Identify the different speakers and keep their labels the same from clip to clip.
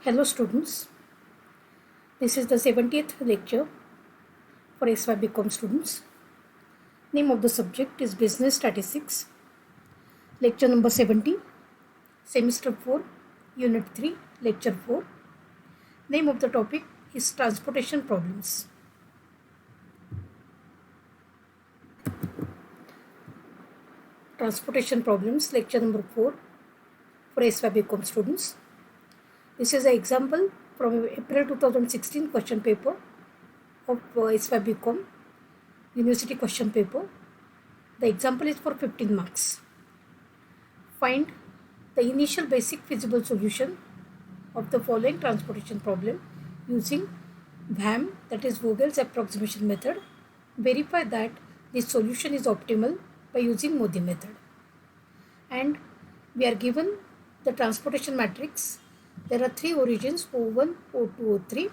Speaker 1: Hello students, this is the 70th lecture for SY BCom students. Name of the subject is Business Statistics. Lecture number 70, Semester 4, Unit 3, Lecture 4. Name of the topic is Transportation Problems. Transportation Problems, Lecture number 4 for SY BCom students. This is an example from April 2016 question paper of SY BCom University question paper. The example is for 15 marks. Find the initial basic feasible solution of the following transportation problem using VAM, that is Vogel's approximation method. Verify that this solution is optimal by using Modi method. And we are given the transportation matrix. There are 3 origins O1, O2, O3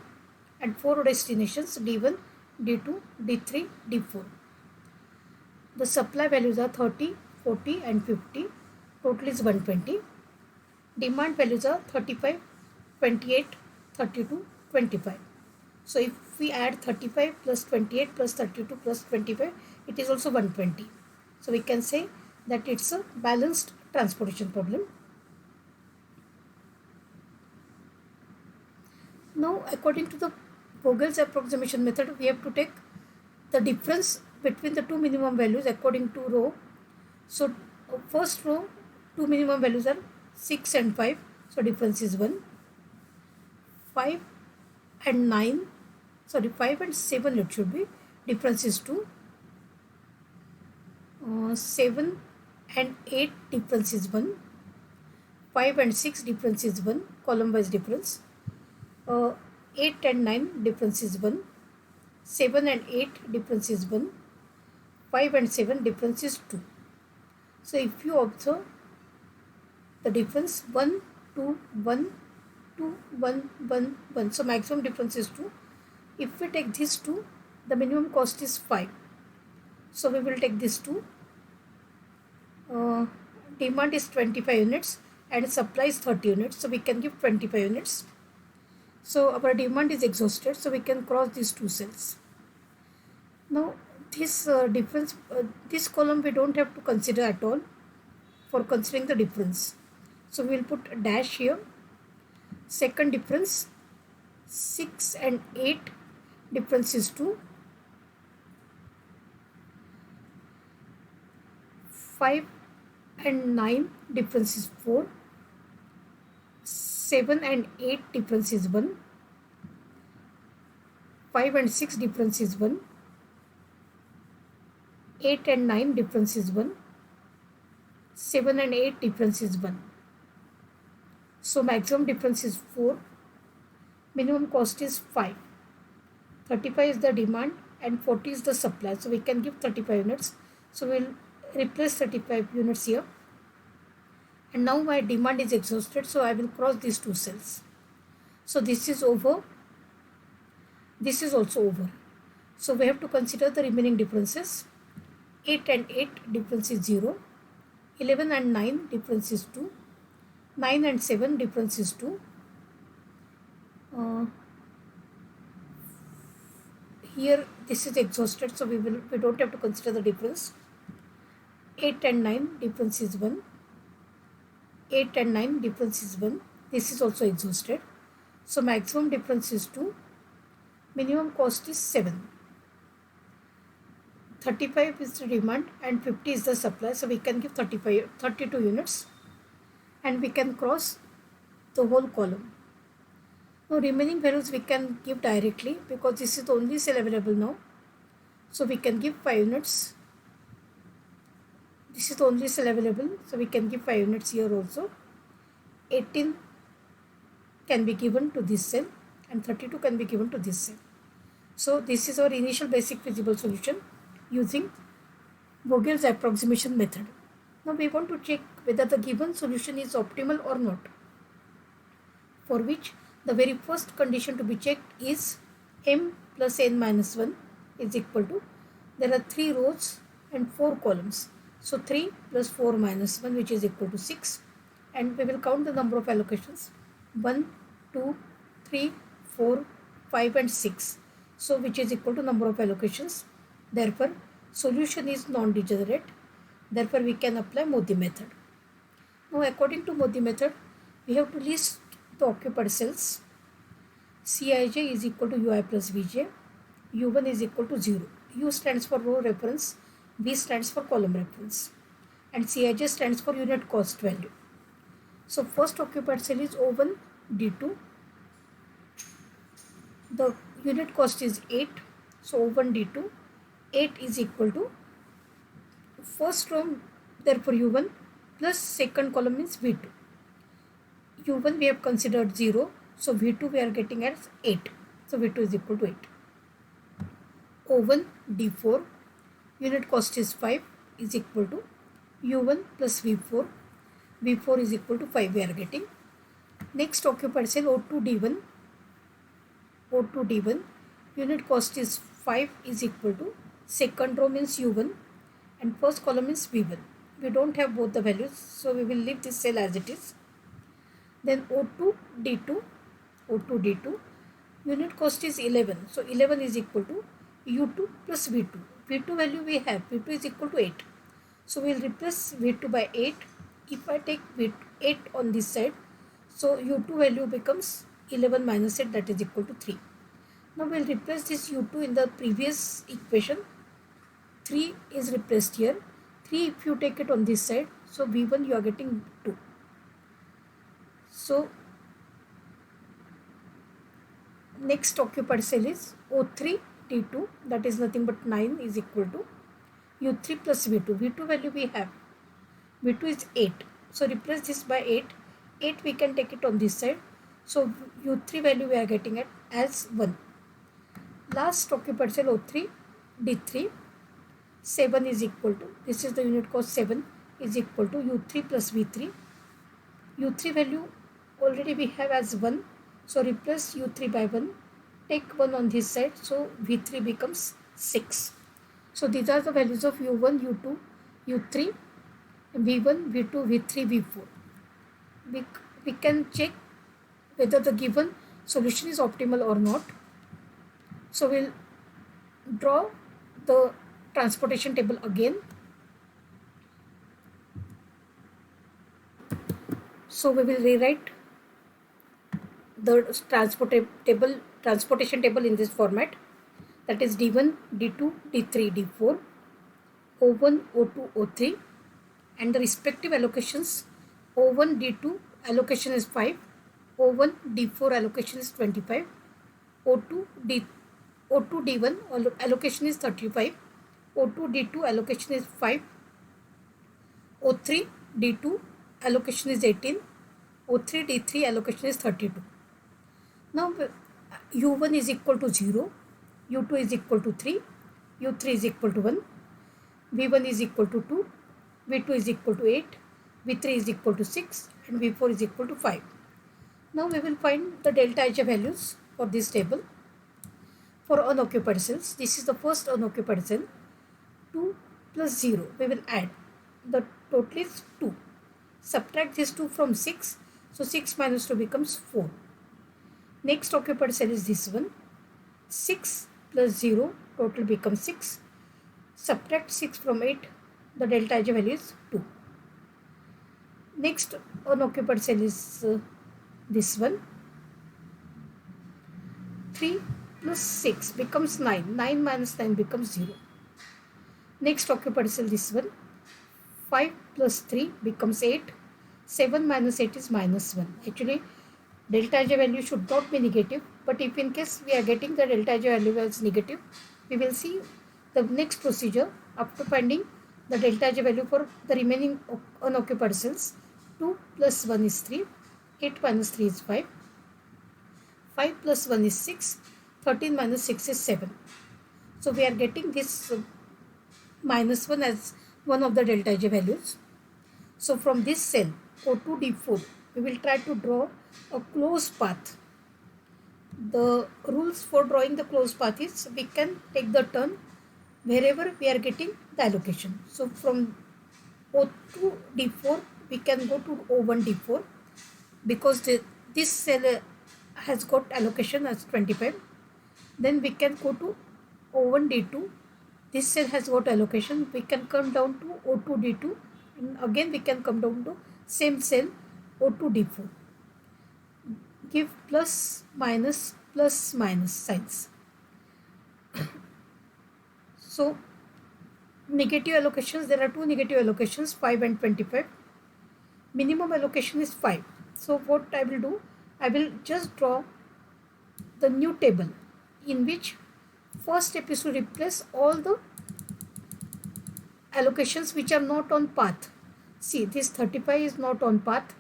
Speaker 1: and 4 destinations D1, D2, D3, D4. The supply values are 30, 40 and 50. Total is 120. Demand values are 35, 28, 32, 25. So if we add 35 plus 28 plus 32 plus 25, it is also 120. So we can say that it's a balanced transportation problem. Now, according to the Vogel's approximation method, we have to take the difference between the two minimum values according to row. So first row, two minimum values are 6 and 5. So difference is 1. 5 and 9. Sorry, 5 and 7 it should be. Difference is 2. 7 and 8 difference is 1. 5 and 6 difference is 1. Column wise difference. 8 and 9 difference is 1. 7 and 8 difference is 1. 5 and 7 difference is 2. So if you observe the difference 1, 2, 1, 2, 1, 1, 1. So maximum difference is 2. If we take this 2, the minimum cost is 5. So we will take this 2. Demand is 25 units and supply is 30 units. So we can give 25 units. So our demand is exhausted. So we can cross these two cells. Now this difference, this column we don't have to consider at all for considering the difference. So we will put a dash here. Second difference, 6 and 8 difference is 2. 5 and 9 difference is 4. 7 and 8 difference is 1. 5 and 6 difference is 1. 8 and 9 difference is 1. 7 and 8 difference is 1. So maximum difference is 4. Minimum cost is 5. 35 is the demand and 40 is the supply. So we can give 35 units. So we will replace 35 units here. And now my demand is exhausted. So I will cross these two cells. So this is over. This is also over. So we have to consider the remaining differences. 8 and 8 difference is 0. 11 and 9 difference is 2. 9 and 7 difference is 2. Here this is exhausted, so we don't have to consider the difference. 8 and 9 difference is 1. 8 and 9 difference is 1. This is also exhausted. So maximum difference is 2. Minimum cost is 7. 35 is the demand and 50 is the supply. So we can give 32 units and we can cross the whole column. Now remaining values we can give directly because this is the only cell available now. So we can give 5 units. This is the only cell available. So we can give 5 units here also. 18 can be given to this cell and 32 can be given to this cell. So this is our initial basic feasible solution using Vogel's approximation method. Now we want to check whether the given solution is optimal or not, for which the very first condition to be checked is m plus n minus 1 is equal to, there are 3 rows and 4 columns. So 3 plus 4 minus 1 which is equal to 6, and we will count the number of allocations 1, 2, 3, 4, 5 and 6. So which is equal to number of allocations. Therefore, solution is non-degenerate. Therefore, we can apply Modi method. Now, according to Modi method, we have to list the occupied cells. Cij is equal to Ui plus Vj. U1 is equal to 0. U stands for row reference. V stands for column reference. And Cij stands for unit cost value. So, first occupied cell is O1 D2. The unit cost is 8. So, O1 D2. 8 is equal to first row, therefore U1 plus second column means V2. U1 we have considered 0. So, V2 we are getting as 8. So, V2 is equal to 8. O1 D4. Unit cost is 5 is equal to U1 plus V4. V4 is equal to 5 we are getting. Next occupied cell O2 D1. O2 D1. Unit cost is 5 is equal to second row means U1 and first column is V1. We don't have both the values, so we will leave this cell as it is. Then O2 D2. O2 D2. Unit cost is 11. So 11 is equal to U2 plus V2. V2 value we have. V2 is equal to 8. So we will replace V2 by 8. If I take V2, 8 on this side, so U2 value becomes 11 minus 8, that is equal to 3. Now we will replace this U2 in the previous equation. 3 is replaced here. 3 if you take it on this side, so V1 you are getting 2. So next occupied cell is O3 T2, that is nothing but 9 is equal to U3 plus V2. V2 value we have. V2 is 8. So replace this by 8. 8 we can take it on this side. So U3 value we are getting it as 1. Last occupied cell O3 D3. 7 is equal to, this is the unit cost 7 is equal to U3 plus V3. U3 value already we have as 1. So replace U3 by 1. Take 1 on this side. So V3 becomes 6. So these are the values of U1, U2, U3, V1, V2, V3, V4. We can check whether the given solution is optimal or not. So we'll draw the transportation table again. So we will rewrite the transportation table in this format, that is D1, D2, D3, D4, O1, O2, O3, and the respective allocations. O1, D2 allocation is 5, O1, D4 allocation is 25, O2, D1 allocation is 35, O2, D2 allocation is 5, O3, D2 allocation is 18, O3, D3 allocation is 32. Now U1 is equal to 0, U2 is equal to 3, U3 is equal to 1, V1 is equal to 2, V2 is equal to 8, V3 is equal to 6 and V4 is equal to 5. Now we will find the delta Ij values for this table. For unoccupied cells, this is the first unoccupied cell. 2 plus 0, we will add. The total is 2. Subtract this 2 from 6. So 6 minus 2 becomes 4. Next occupied cell is this one. 6 plus 0, total becomes 6. Subtract 6 from 8. The delta Ij value is 2. Next unoccupied cell is this one. 3 plus 6 becomes 9. 9 minus 9 becomes 0. Next occupied cell this one. 5 plus 3 becomes 8. 7 minus 8 is minus 1. Actually, delta Ij value should not be negative. But if in case we are getting the delta Ij value as negative, we will see the next procedure after finding the delta Ij value for the remaining unoccupied cells. 2 plus 1 is 3. 8 minus 3 is 5. 5 plus 1 is 6. 13 minus 6 is 7. So we are getting this minus 1 as one of the delta Ij values. So from this cell O2 D4, we will try to draw a closed path. The rules for drawing the closed path is we can take the turn wherever we are getting the allocation. So from O2 D4 we can go to O1 D4 because this cell has got allocation as 25. Then we can go to O1 D2. This cell has got allocation. We can come down to O2 D2, and again we can come down to same cell O2 D4. Give plus minus signs. So negative allocations, there are two negative allocations, 5 and 25. Minimum allocation is 5. So what I will do, I will just draw the new table in which first step is to replace all the allocations which are not on path. See, this 35 is not on path,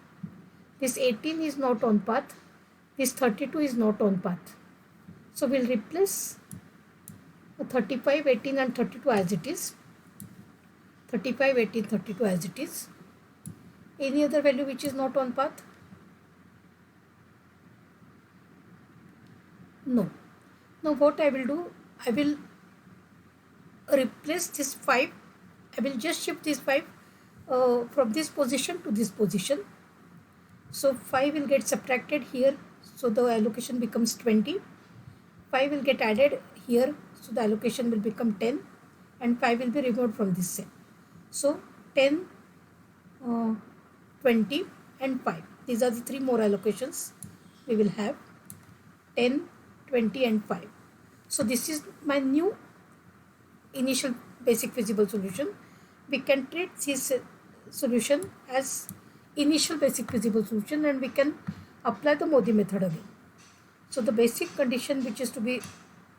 Speaker 1: this 18 is not on path, this 32 is not on path. So we'll replace 35, 18 and 32 as it is. 35, 18, 32 as it is. Any other value which is not on path? No. Now what I will do, I will replace this 5. I will just shift this 5 from this position to this position. So 5 will get subtracted here, so the allocation becomes 20. 5 will get added here, so the allocation will become 10, and 5 will be removed from this cell. So 10, 20 and 5. These are the three more allocations we will have, 10, 20 and 5. So this is my new initial basic feasible solution. We can treat this solution as initial basic feasible solution, and we can apply the Modi method again. So the basic condition which is to be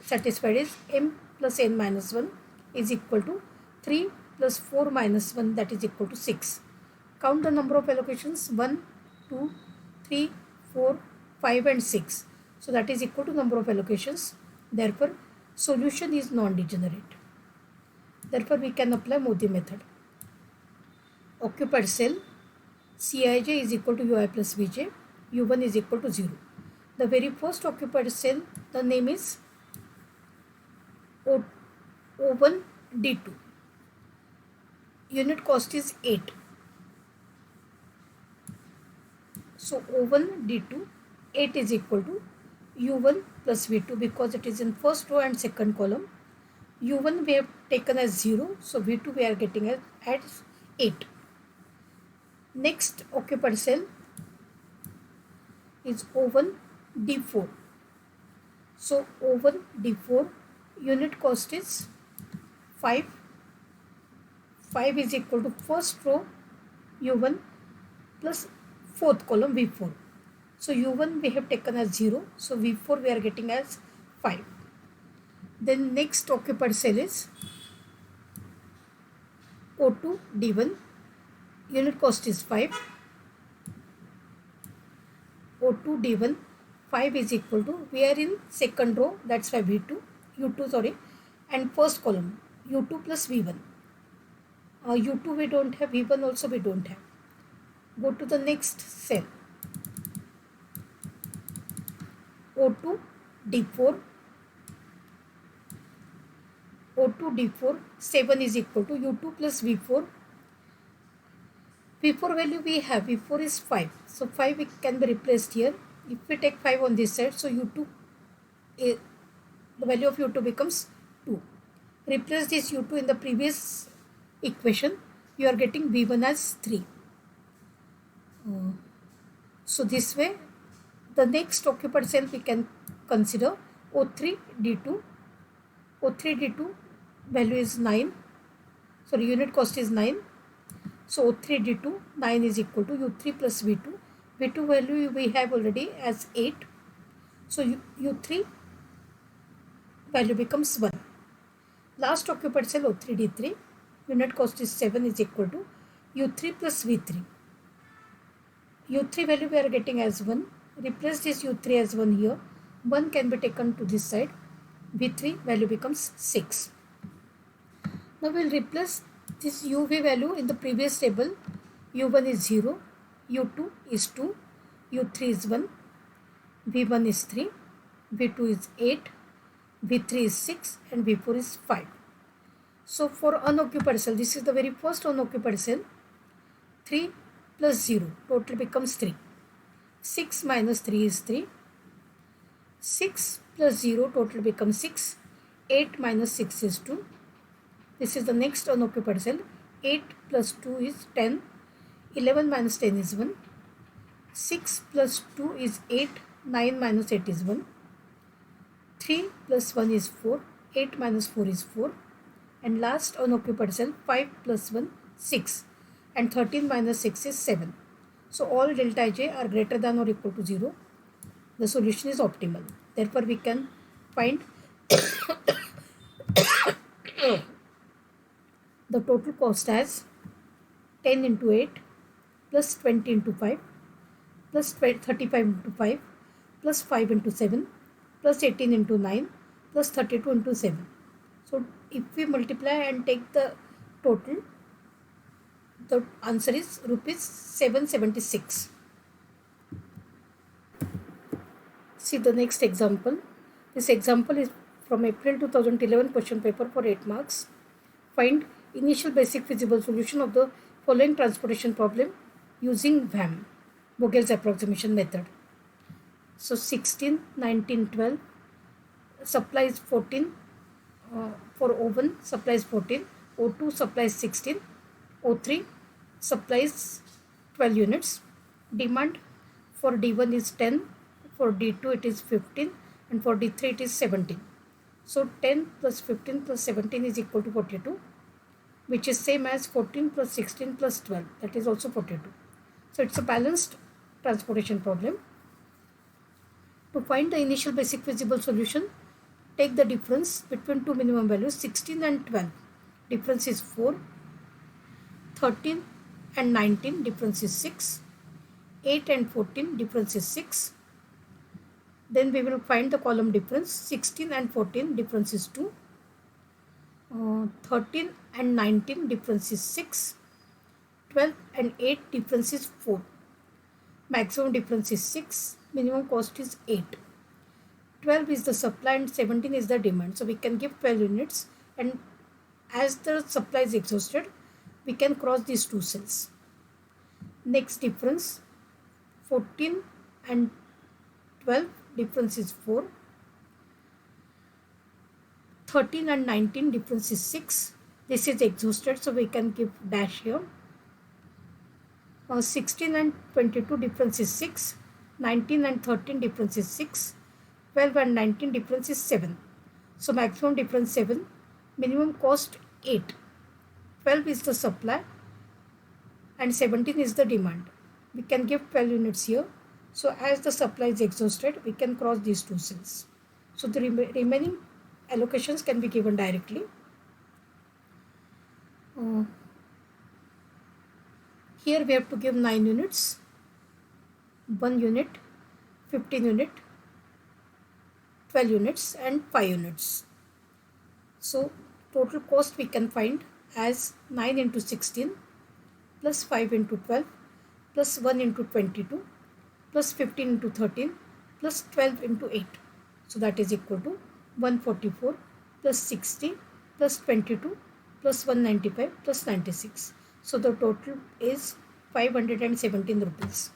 Speaker 1: satisfied is m plus n minus 1 is equal to 3 plus 4 minus 1, that is equal to 6. Count the number of allocations, 1, 2, 3, 4, 5 and 6. So that is equal to number of allocations. Therefore, solution is non-degenerate. Therefore, we can apply Modi method. Occupied cell, Cij is equal to Ui plus Vj, U1 is equal to 0. The very first occupied cell, the name is O1 D2. Unit cost is 8. So O1 D2, 8 is equal to U1 plus V2, because it is in first row and second column. U1 we have taken as 0, so V2 we are getting as 8. Next occupied cell is O1 D4. So O1 D4, unit cost is 5. 5 is equal to first row U1 plus fourth column V4. So U1 we have taken as 0, so V4 we are getting as 5. Then next occupied cell is O2 D1. Unit cost is 5. O2 D1, 5 is equal to, we are in second row, that's why U2 and first column U2 plus V1. U2 we don't have, V1 also we don't have. Go to the next cell, O2 D4. O2 D4, 7 is equal to U2 plus V4. V4 value we have, V4 is 5. So 5 can be replaced here. If we take 5 on this side, so U2, the value of U2 becomes 2. Replace this U2 in the previous equation, you are getting V1 as 3. So this way, the next occupied cell we can consider O3 D2. O3 D2 value is 9. Sorry, unit cost is 9. So O3 D2, 9 is equal to U3 plus V2. V2 value we have already as 8. So U3 value becomes 1. Last occupied cell O3 D3, unit cost is 7 is equal to U3 plus V3. U3 value we are getting as 1. Replace this U3 as 1 here. 1 can be taken to this side. V3 value becomes 6. Now we will replace this UV value in the previous table. U1 is 0, U2 is 2, U3 is 1, V1 is 3, V2 is 8, V3 is 6 and V4 is 5. So for unoccupied cell, this is the very first unoccupied cell. 3 plus 0, total becomes 3. 6 minus 3 is 3. 6 plus 0 total becomes 6. 8 minus 6 is 2. This is the next unoccupied cell. 8 plus 2 is 10. 11 minus 10 is 1. 6 plus 2 is 8. 9 minus 8 is 1. 3 plus 1 is 4. 8 minus 4 is 4. And last unoccupied cell, 5 plus 1, 6. And 13 minus 6 is 7. So all delta ij are greater than or equal to 0. The solution is optimal. Therefore, we can find the total cost as 10 into 8 plus 20 into 5 plus 35 into 5 plus 5 into 7 plus 18 into 9 plus 32 into 7. So if we multiply and take the total, the answer is rupees 776. See the next example. This example is from April 2011 question paper for 8 marks. Find initial basic feasible solution of the following transportation problem using VAM, Vogel's approximation method. So 16, 19, 12, supply is 14, for O1 supply is 14, O2 supply is 16, O3 supplies 12 units. Demand for D1 is 10, for D2 it is 15, and for D3 it is 17. So 10 plus 15 plus 17 is equal to 42, which is same as 14 plus 16 plus 12, that is also 42. So it's a balanced transportation problem. To find the initial basic feasible solution, take the difference between two minimum values, 16 and 12. Difference is 4. 13 and 19, difference is 6. 8 and 14, difference is 6. Then we will find the column difference. 16 and 14, difference is 2. 13 and 19, difference is 6. 12 and 8, difference is 4. Maximum difference is 6. Minimum cost is 8. 12 is the supply and 17 is the demand. So we can give 12 units, and as the supply is exhausted, we can cross these two cells. Next difference, 14 and 12, difference is 4. 13 and 19, difference is 6. This is exhausted, so we can give dash here. 16 and 22, difference is 6. 19 and 13, difference is 6. 12 and 19, difference is 7. So maximum difference 7. Minimum cost 8. 12 is the supply and 17 is the demand. We can give 12 units here. So as the supply is exhausted, we can cross these two cells. So the remaining allocations can be given directly. Here we have to give 9 units, 1 unit, 15 unit, 12 units and 5 units. So total cost we can find as 9 into 16 plus 5 into 12 plus 1 into 22 plus 15 into 13 plus 12 into 8. So that is equal to 144 plus 60 plus 22 plus 195 plus 96. So the total is 517 rupees.